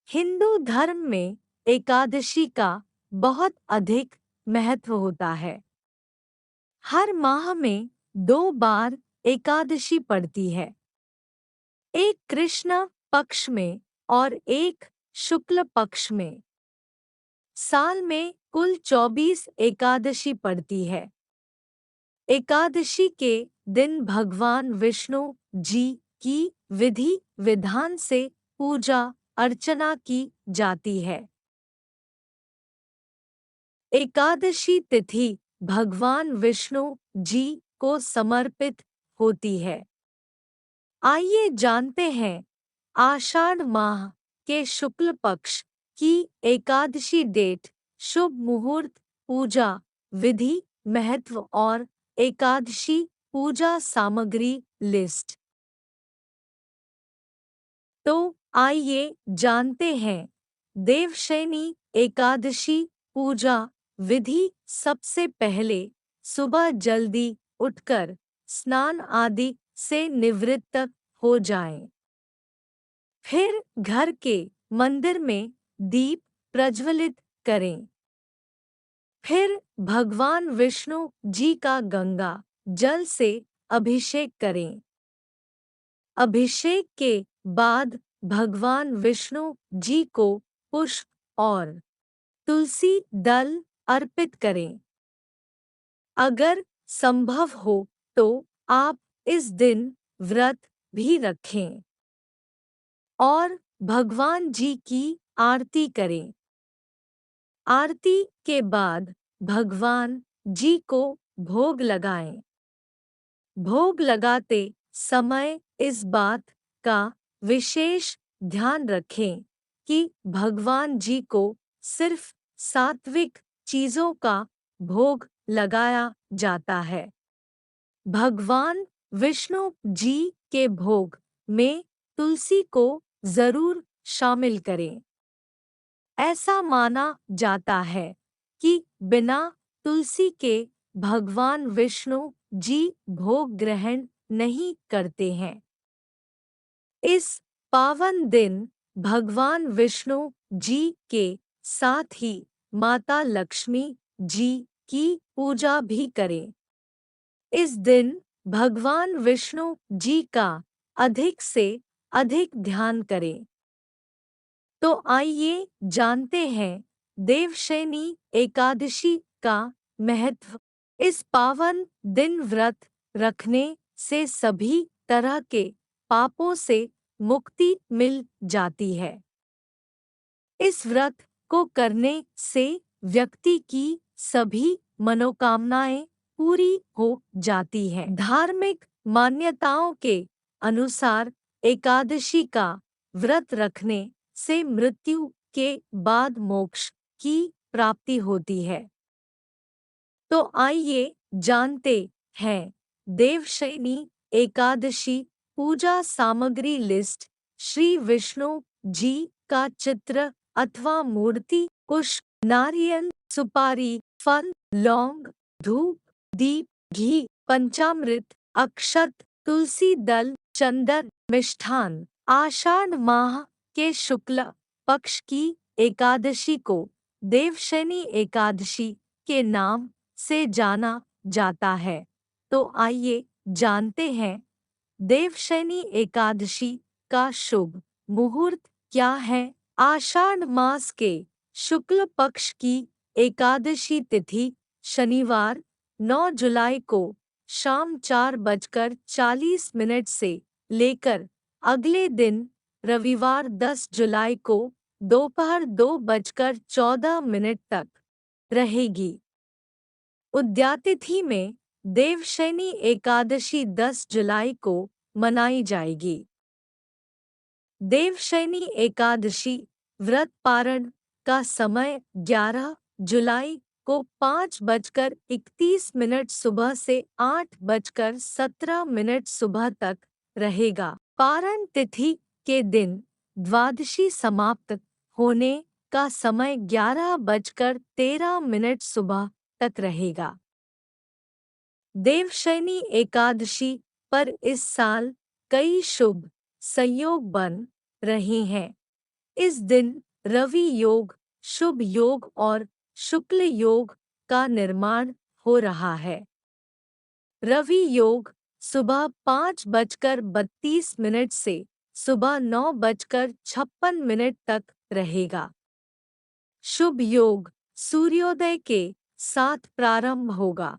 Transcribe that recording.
हिंदू धर्म में एकादशी का बहुत अधिक महत्व होता है। हर माह में 2 बार एकादशी पड़ती है, एक कृष्ण पक्ष में और एक शुक्ल पक्ष में। साल में कुल 24 एकादशी पड़ती है। एकादशी के दिन भगवान विष्णु जी की विधि विधान से पूजा अर्चना की जाती है। एकादशी तिथि भगवान विष्णु जी को समर्पित होती है। आइए जानते हैं आषाढ़ माह के शुक्ल पक्ष की एकादशी डेट, शुभ मुहूर्त, पूजा विधि, महत्व और एकादशी पूजा सामग्री लिस्ट। तो आइए जानते हैं देवशयनी एकादशी पूजा विधि। सबसे पहले सुबह जल्दी उठकर स्नान आदि से निवृत्त हो जाएं। फिर घर के मंदिर में दीप प्रज्वलित करें। फिर भगवान विष्णु जी का गंगा जल से अभिषेक करें। अभिषेक के बाद भगवान विष्णु जी को पुष्प और तुलसी दल अर्पित करें। अगर संभव हो तो आप इस दिन व्रत भी रखें और भगवान जी की आरती करें। आरती के बाद भगवान जी को भोग लगाएं। भोग लगाते समय इस बात का विशेष ध्यान रखें कि भगवान जी को सिर्फ सात्विक चीजों का भोग लगाया जाता है। भगवान विष्णु जी के भोग में तुलसी को जरूर शामिल करें। ऐसा माना जाता है कि बिना तुलसी के भगवान विष्णु जी भोग ग्रहण नहीं करते हैं। इस पावन दिन भगवान विष्णु जी के साथ ही माता लक्ष्मी जी की पूजा भी करें। इस दिन भगवान विष्णु जी का अधिक से अधिक ध्यान करें। तो आइए जानते हैं देवशयनी एकादशी का महत्व। इस पावन दिन व्रत रखने से सभी तरह के पापों से मुक्ति मिल जाती है। इस व्रत को करने से व्यक्ति की सभी मनोकामनाएं पूरी हो जाती हैं। धार्मिक मान्यताओं के अनुसार एकादशी का व्रत रखने से मृत्यु के बाद मोक्ष की प्राप्ति होती है। तो आइए जानते हैं देवशयनी एकादशी पूजा सामग्री लिस्ट। श्री विष्णु जी का चित्र अथवा मूर्ति, पुष्प, नारियल, सुपारी, फल, लौंग, धूप, दीप, घी, पंचामृत, अक्षत, तुलसी दल, चंदन, मिष्ठान। आषाढ़ माह के शुक्ल पक्ष की एकादशी को देवशयनी एकादशी के नाम से जाना जाता है। तो आइए जानते हैं देवशयनी एकादशी का शुभ मुहूर्त क्या है। आषाढ़ मास के शुक्ल पक्ष की एकादशी तिथि शनिवार 9 जुलाई को शाम 4:40 से लेकर अगले दिन रविवार 10 जुलाई को दोपहर 2:14 तक रहेगी। उद्यातिथि में देवशयनी एकादशी 10 जुलाई को मनाई जाएगी। देवशयनी एकादशी व्रत पारण का समय 11 जुलाई को 5:31 सुबह से 8:17 सुबह तक रहेगा। पारण तिथि के दिन द्वादशी समाप्त होने का समय 11:13 सुबह तक रहेगा। देवशयनी एकादशी पर इस साल कई शुभ संयोग बन रहे हैं। इस दिन रवि योग, शुभ योग और शुक्ल योग का निर्माण हो रहा है। रवि योग सुबह 5:32 से सुबह 9:56 तक रहेगा। शुभ योग सूर्योदय के साथ प्रारंभ होगा।